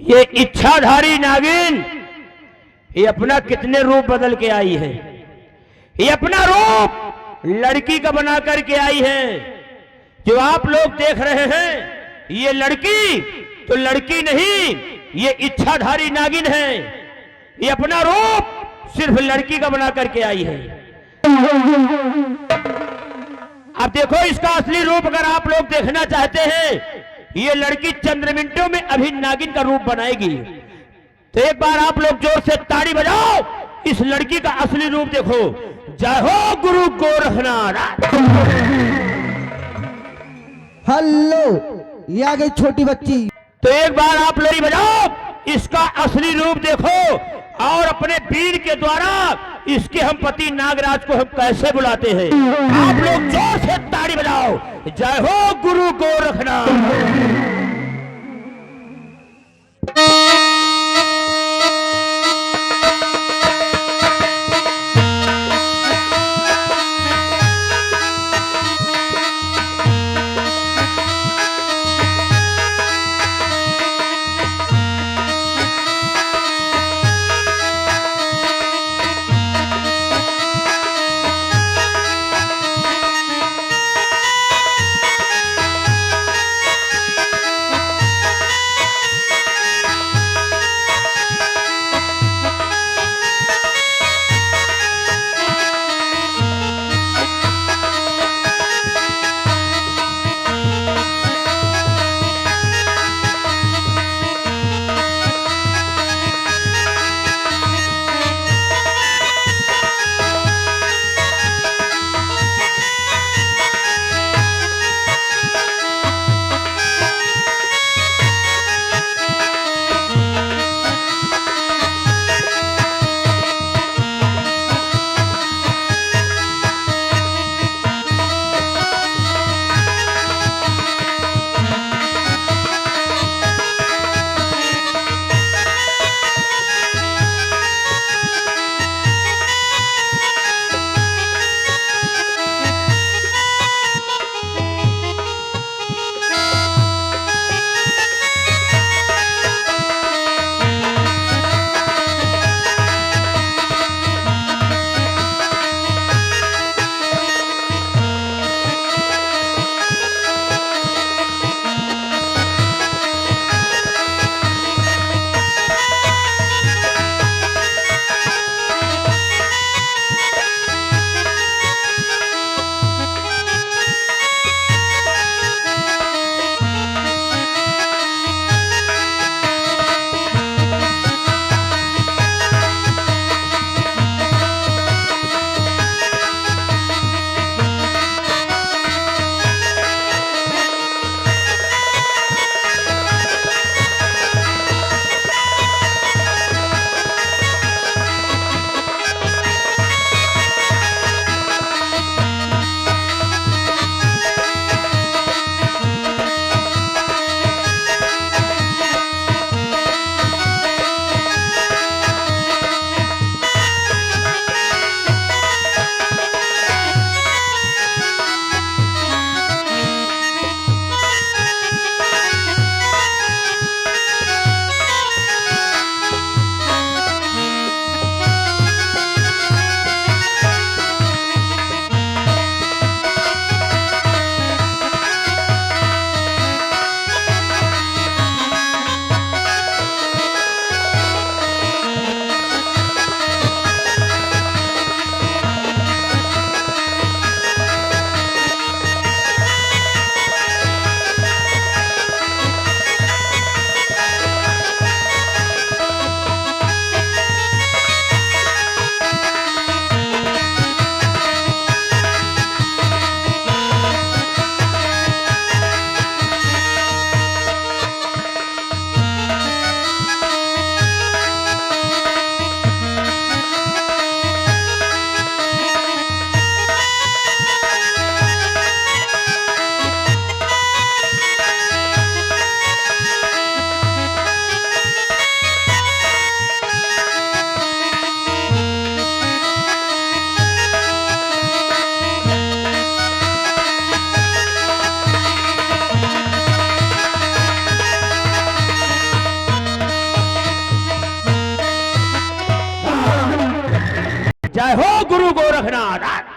ये इच्छाधारी नागिन ये अपना कितने रूप बदल के आई है। ये अपना रूप लड़की का बना करके आई है। जो आप लोग देख रहे हैं ये लड़की तो लड़की नहीं, ये इच्छाधारी नागिन है। ये अपना रूप सिर्फ लड़की का बना करके आई है। अब देखो इसका असली रूप अगर आप लोग देखना चाहते हैं, ये लड़की चंद मिनटों में अभी नागिन का रूप बनाएगी। तो एक बार आप लोग जोर से ताड़ी बजाओ, इस लड़की का असली रूप देखो। जय हो गुरु गोरखनाथ। हेलो, ये आ गई छोटी बच्ची। तो एक बार आप लोग बजाओ, इसका असली रूप देखो और अपने वीर के द्वारा इसके हम पति नागराज को हम कैसे बुलाते हैं। आप लोग जोर से ताड़ी बजाओ। जय हो गुरु गोरखनाथ। गोरखनाथ।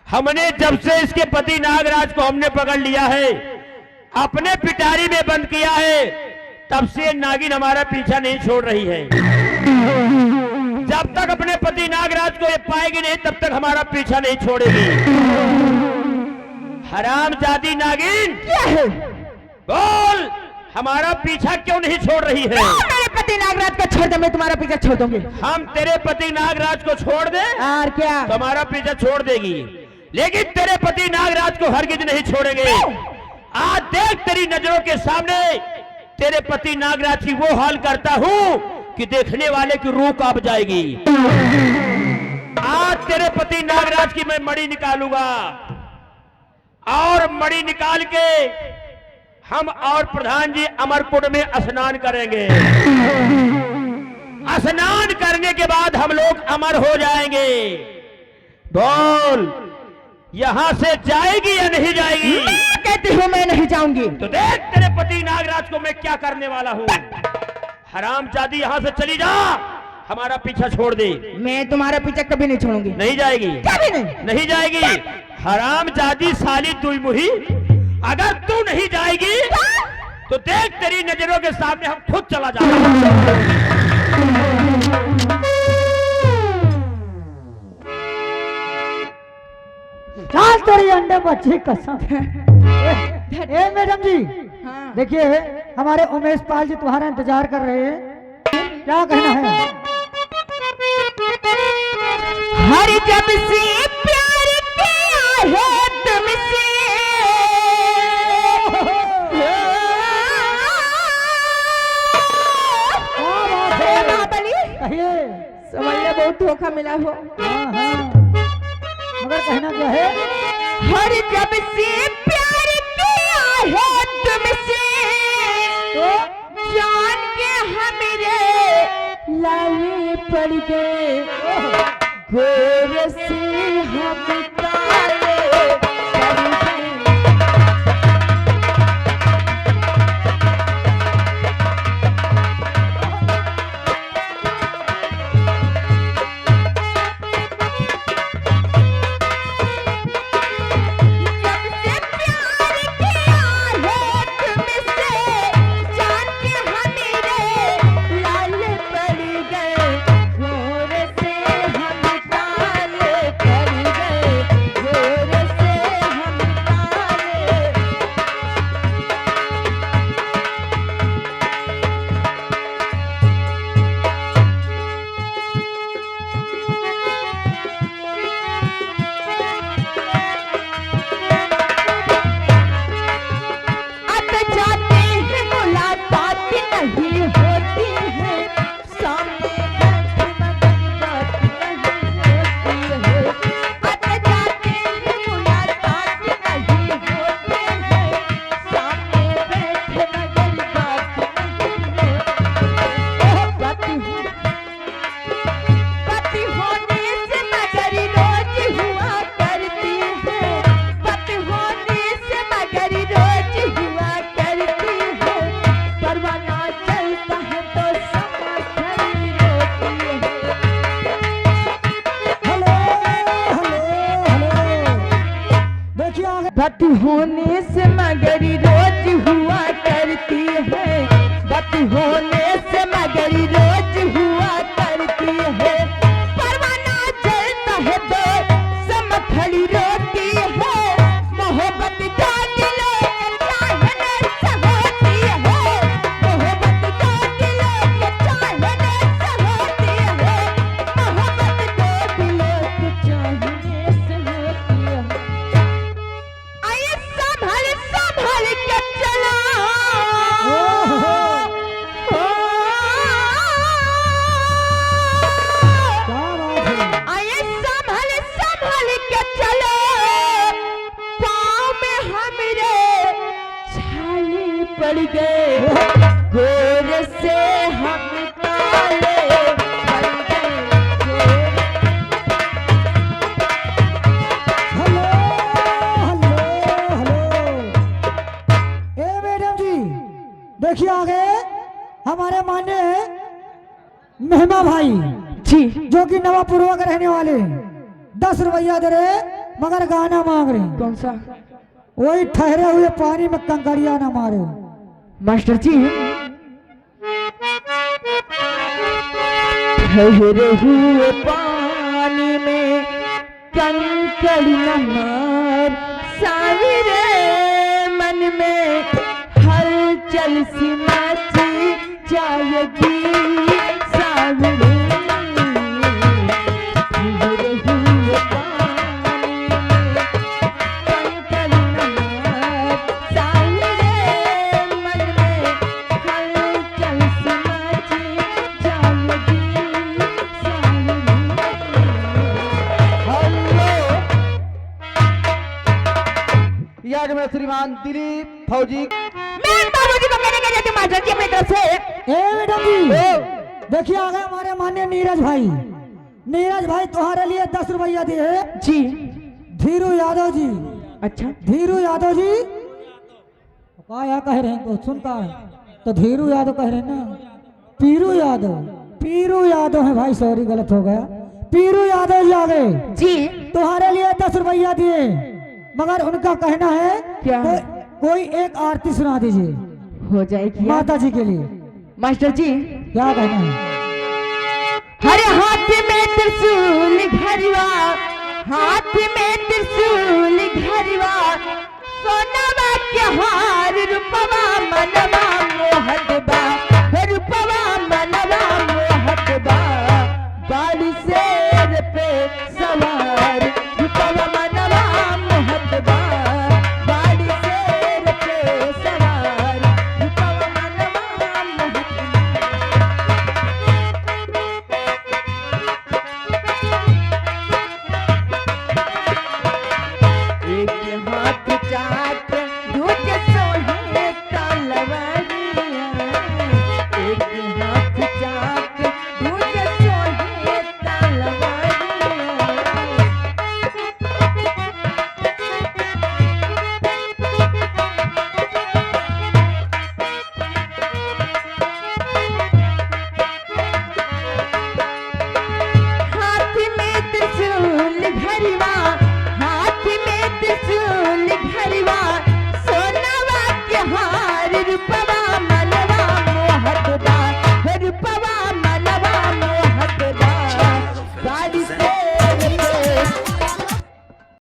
हमने जब से इसके पति नागराज को हमने पकड़ लिया है, अपने पिटारी में बंद किया है, तब से नागिन हमारा पीछा नहीं छोड़ रही है। जब तक अपने पति नागराज को ये पाएगी नहीं, तब तक हमारा पीछा नहीं छोड़ेगी। हरामजादी नागिन, क्या है? बोल, हमारा पीछा क्यों नहीं छोड़ रही है? मेरे पति नागराज को छोड़ दे, मैं तुम्हारा पीछा छोड़ दूंगी। हम तेरे पति नागराज को छोड़ दे, और क्या? तुम्हारा पीछा छोड़ देगी, लेकिन तेरे पति नागराज को हरगिज नहीं छोड़ेंगे। आज देख, तेरी नजरों के सामने तेरे पति नागराज की वो हाल करता हूं कि देखने वाले की रूह कांप जाएगी। आज तेरे पति नागराज की मैं मणि निकालूंगा, और मणि निकाल के हम और प्रधान जी अमरकुंड में स्नान करेंगे। स्नान करने के बाद हम लोग अमर हो जाएंगे। बोल, यहां से जाएगी या नहीं जाएगी? मैं कहती हूँ मैं नहीं जाऊंगी। तो देख, तेरे पति नागराज को मैं क्या करने वाला हूँ। हरामजादी, यहां से चली जा, हमारा पीछा छोड़ दे। मैं तुम्हारा पीछा कभी नहीं छोड़ूंगी। नहीं जाएगी? कभी नहीं। नहीं जाएगी। हरामजादी साली दुईमुही, अगर तू नहीं जाएगी तो देख, तेरी नजरों के सामने हम खुद चला जाएंगे। चाल तेरी अंडे बच्ची कसम। ए मैडम जी, हाँ। देखिए हमारे उमेश पाल जी तुम्हारा इंतजार कर रहे हैं, क्या कहना है? हर जब से प्यार किया है तुमसे, कहिए। समझ ले, बहुत धोखा मिला हो। हाँ हाँ, मगर कहना क्या है? हर जब से प्यार किया है तुमसे, तो जान के हमरे लाले पड़ गए, गोर से हम काले पड़ गए। बत होने से मगरी रोज हुआ करती है, बत होने से मगरी रोज हुआ करती है। परवाना जलता है तो समखड़ी रोती है, मोहब्बत दो दिलों के चाहने से होती है, मोहब्बत दो दिलों के चाहने से होती है, मोहब्बत दो दिलों के चाहने से होती है। आइए संभल संभल के चला, क्या बात है। आइए संभल संभल के चलो, पाँव में हमरे छाले पड़ गए, गोर से हम काले पड़ गए, गोर हेलो हेलो हेलो। ए मैडम जी, देखिए आगे हमारे मान्य मेहमा भाई जी जो कि नवापुरवा के रहने वाले 10 रुपया दे रहे मगर गाना मांग रहे। कौन सा वही ठहरे हुए पानी में कंकड़िया ना मारे। मास्टर जी? ठहरे हुए पानी में कंकड़ न मार, सावरे मन में हलचल सी मची जाएगी, सावरे ठहरे हुए पानी में कंकड़ न मार, सावरे मन में हलचल सी मची जाएगी, याद में श्रीमान दिलीप फौजी। मैं बाबूजी को कहने के लिए मास्टर जी अपनी तरफ से। ए मैडम जी, देखिए आगे हमारे मान्य नीरज भाई, नीरज भाई तुम्हारे लिए 10 रुपया दिए। जी धीरू यादव जी, अच्छा धीरू यादव जी क्या कह रहे हैं तो सुनता है तो धीरू यादव कह रहे हैं ना, पीरू यादव, पीरू यादव है भाई, सॉरी गलत हो गया। पीरू यादव जी आ गए, जी तुम्हारे लिए 10 रुपया दिए, मगर उनका कहना है क्या? कोई एक आरती सुना दीजिए हो जाएगी माता जी के लिए। मास्टर जी। क्या कहना है? हर हाथ में त्रिशूल घरवा, हाथ में त्रिशूल घरवा, सोनवा के हार रूपवा मनवा